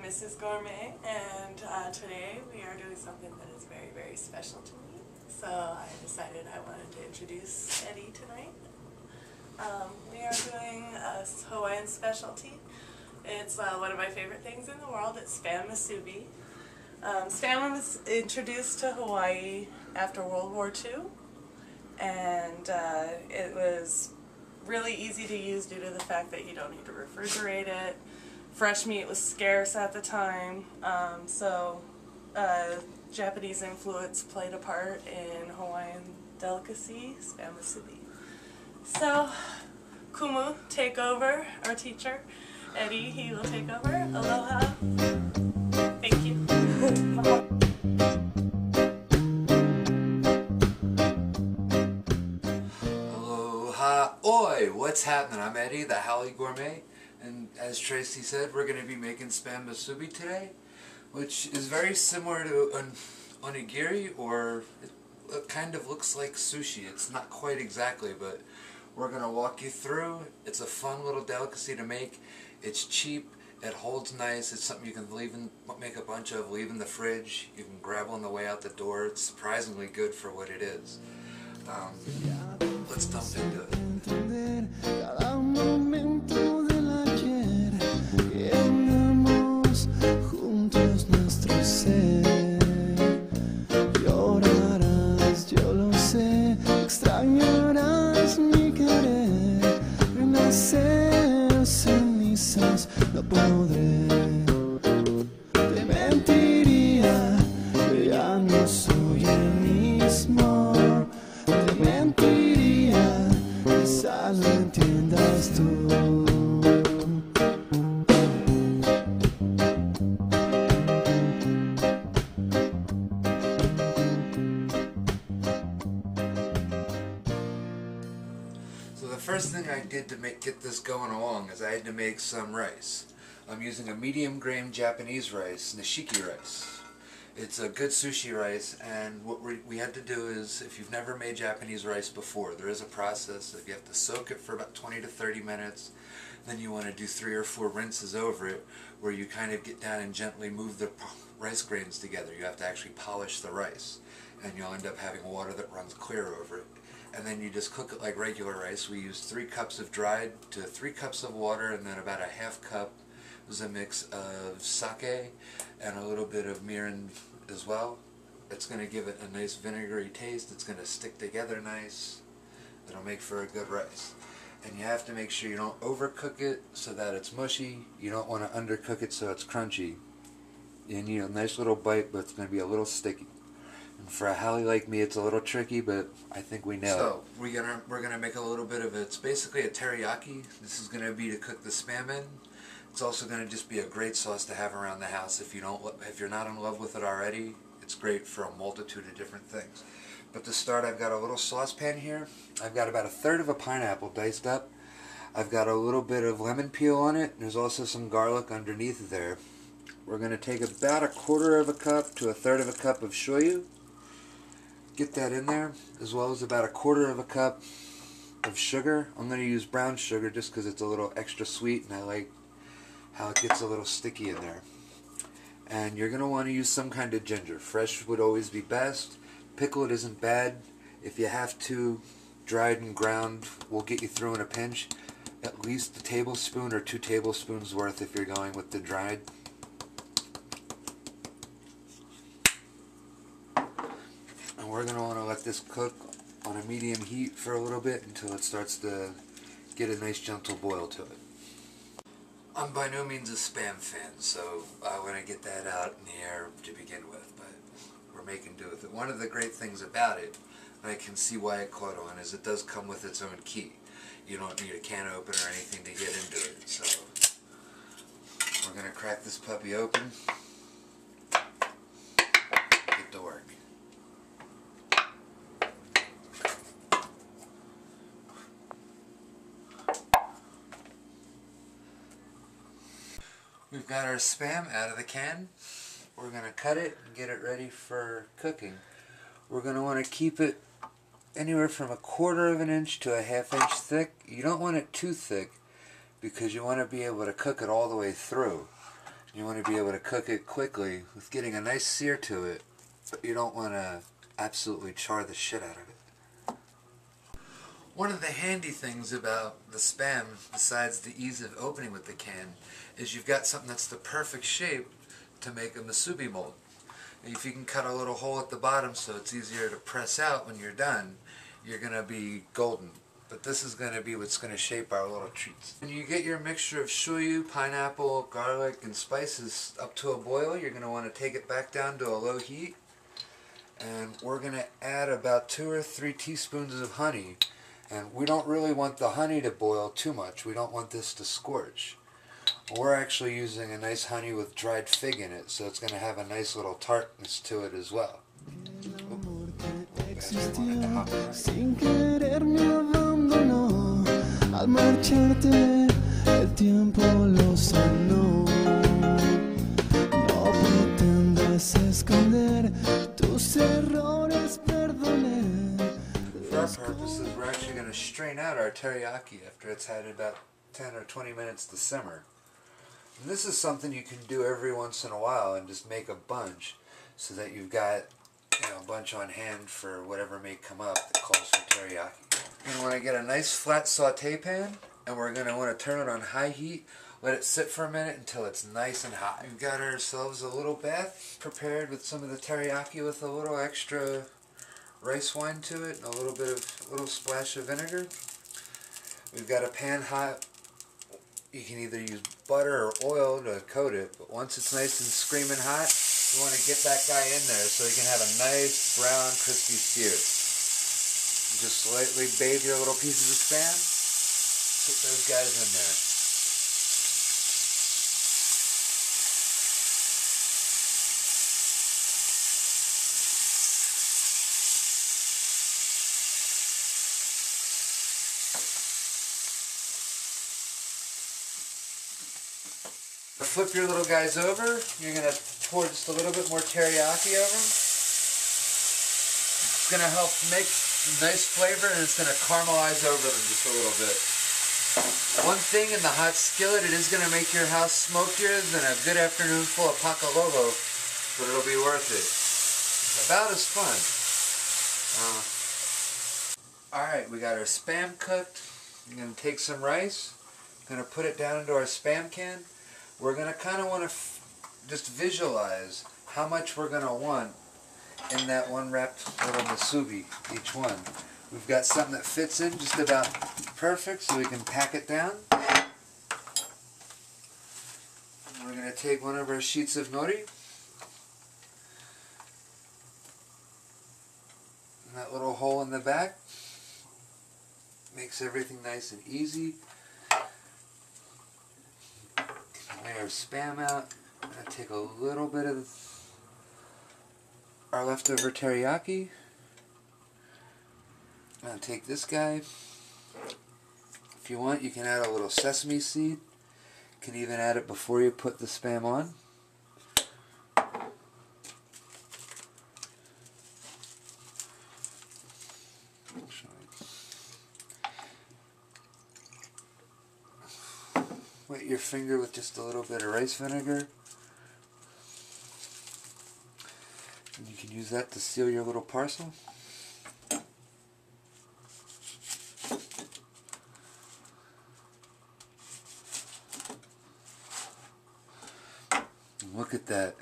Mrs. Gourmet, and today we are doing something that is very, very special to me. So I decided I wanted to introduce Eddie tonight. We are doing a Hawaiian specialty. It's one of my favorite things in the world. It's Spam Musubi. Spam was introduced to Hawaii after World War II, and it was really easy to use due to the fact that you don't need to refrigerate it. Fresh meat was scarce at the time, so Japanese influence played a part in Hawaiian delicacy, Spam Musubi. So, Kumu, take over, our teacher. Eddie, he will take over. Aloha. Thank you. Aloha. Oi! What's happening? I'm Eddie, the Hawaiian Gourmet. And as Tracy said, we're going to be making Spam Musubi today, which is very similar to onigiri, or it kind of looks like sushi. It's not quite exactly, but we're going to walk you through. It's a fun little delicacy to make. It's cheap. It holds nice. It's something you can make a bunch of, leave in the fridge. You can grab on the way out the door. It's surprisingly good for what it is. Let's dump into it. No podré, te mentiría, que ya no soy el mismo, te mentiría, quizás lo entiendas tú. So the first thing I did to get this going along is I had to make some rice. I'm using a medium grain Japanese rice, nishiki rice. It's a good sushi rice, and what we had to do is, if you've never made Japanese rice before, there is a process that you have to soak it for about 20 to 30 minutes. Then you want to do 3 or 4 rinses over it, where you kind of get down and gently move the rice grains together. You have to actually polish the rice, and you'll end up having water that runs clear over it. And then you just cook it like regular rice. We used 3 cups of dried to 3 cups of water, and then about a half cup was a mix of sake and a little bit of mirin as well. It's going to give it a nice vinegary taste. It's going to stick together nice. It'll make for a good rice. And you have to make sure you don't overcook it so that it's mushy. You don't want to undercook it so it's crunchy. You need a nice little bite, but it's going to be a little sticky. And for a Hallie like me, it's a little tricky, but I think we nailed it. So we're gonna make a little bit of it. It's basically a teriyaki. This is gonna be to cook the spam in. It's also gonna just be a great sauce to have around the house if you're not in love with it already. It's great for a multitude of different things. But to start, I've got a little saucepan here. I've got about 1/3 of a pineapple diced up. I've got a little bit of lemon peel on it. There's also some garlic underneath there. We're gonna take about 1/4 of a cup to 1/3 of a cup of shoyu. Get that in there, as well as about 1/4 of a cup of sugar. I'm going to use brown sugar just because it's a little extra sweet, and I like how it gets a little sticky in there. And you're going to want to use some kind of ginger. Fresh would always be best. Pickled isn't bad. If you have to, dried and ground will get you through in a pinch. At least a tablespoon or 2 tablespoons worth if you're going with the dried. And we're going to want to let this cook on a medium heat for a little bit until it starts to get a nice gentle boil to it. I'm by no means a Spam fan, so I want to get that out in the air to begin with, but we're making do with it. One of the great things about it, and I can see why it caught on, is it does come with its own key. You don't need a can opener or anything to get into it, so we're going to crack this puppy open, get to work. We've got our spam out of the can. We're going to cut it and get it ready for cooking. We're going to want to keep it anywhere from 1/4 of an inch to a 1/2 inch thick. You don't want it too thick because you want to be able to cook it all the way through. You want to be able to cook it quickly with getting a nice sear to it, but you don't want to absolutely char the shit out of it. One of the handy things about the Spam, besides the ease of opening with the can, is you've got something that's the perfect shape to make a Musubi mold. And if you can cut a little hole at the bottom so it's easier to press out when you're done, you're going to be golden. But this is going to be what's going to shape our little treats. When you get your mixture of shoyu, pineapple, garlic, and spices up to a boil, you're going to want to take it back down to a low heat. And we're going to add about 2 or 3 teaspoons of honey. And we don't really want the honey to boil too much. We don't want this to scorch. We're actually using a nice honey with dried fig in it, so it's going to have a nice little tartness to it as well. Sin querer me abandonó, al marcharte el tiempo lo sanó. No pretendas esconder tus errores, perdoné. For our purposes, we're actually going to strain out our teriyaki after it's had about 10 or 20 minutes to simmer. And this is something you can do every once in a while and just make a bunch so that you've got a bunch on hand for whatever may come up that calls for teriyaki. You're going to want to get a nice flat saute pan, and we're going to want to turn it on high heat, let it sit for a minute until it's nice and hot. We've got ourselves a little bath prepared with some of the teriyaki with a little extra rice wine to it and a little splash of vinegar. We've got a pan hot. You can either use butter or oil to coat it, but once it's nice and screaming hot, you want to get that guy in there so you can have a nice brown crispy sear. You just slightly bathe your little pieces of Spam, put those guys in there. Flip your little guys over. You're going to pour just a little bit more teriyaki over them. It's going to help make nice flavor, and it's going to caramelize over them just a little bit. One thing in the hot skillet, it is going to make your house smokier than a good afternoon full of pakalovo, but it'll be worth it. About as fun. Alright, we got our Spam cooked. I'm going to take some rice. I'm going to put it down into our Spam can. We're going to kind of want to just visualize how much we're going to want in that one wrapped little Musubi, each one. We've got something that fits in just about perfect, so we can pack it down. And we're going to take one of our sheets of nori. And that little hole in the back makes everything nice and easy. Lay our Spam out. I'm going to take a little bit of our leftover teriyaki. I'm going to take this guy. If you want, you can add a little sesame seed. You can even add it before you put the Spam on. Wet your finger with just a little bit of rice vinegar. And you can use that to seal your little parcel. And look at that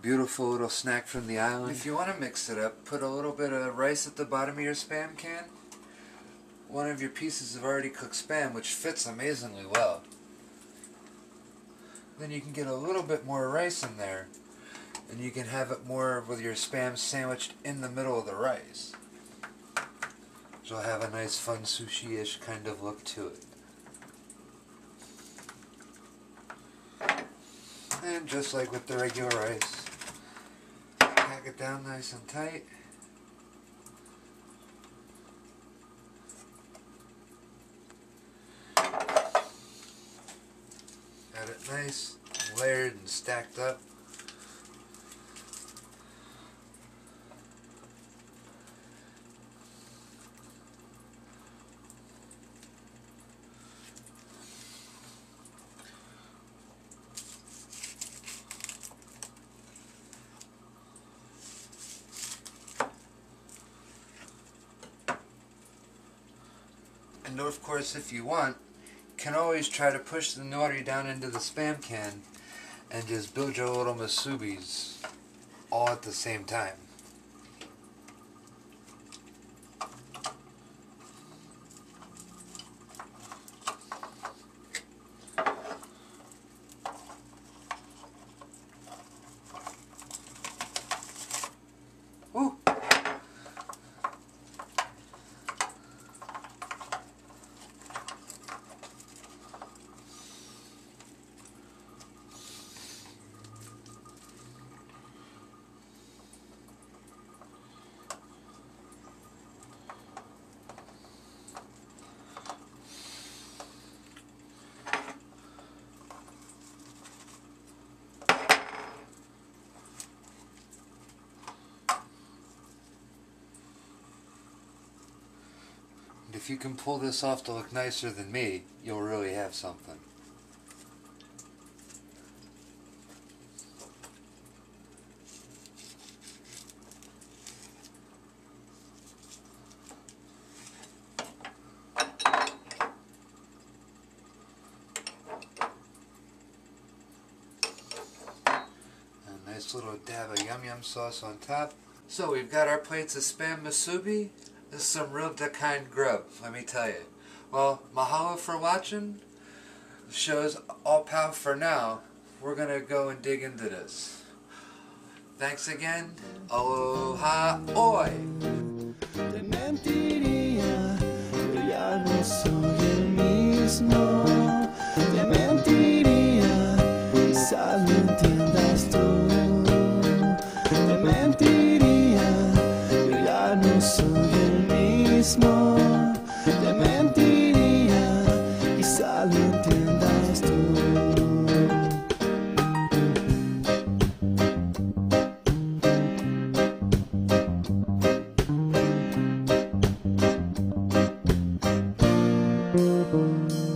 beautiful little snack from the island. If you want to mix it up, put a little bit of rice at the bottom of your Spam can. One of your pieces of already cooked Spam, which fits amazingly well. Then you can get a little bit more rice in there, and you can have it more with your Spam sandwiched in the middle of the rice. So it'll have a nice fun sushi-ish kind of look to it. And just like with the regular rice, pack it down nice and tight. Got it nice, layered and stacked up. And of course, if you want, you can always try to push the nori down into the Spam can and just build your little Musubis all at the same time. Woo! And if you can pull this off to look nicer than me, you'll really have something. A nice little dab of yum yum sauce on top. So we've got our plates of Spam Musubi. This is some real kind grub, let me tell you. Well, mahalo for watching. The show's all pow for now. We're gonna go and dig into this. Thanks again. Aloha, oi! Te mentiría, yo ya no soy el mismo. Te mentiría, quizás lo entiendas tú. Te mentiría, yo ya no soy el mismo. Te mentiría, quizás lo entiendas tú. Thank you.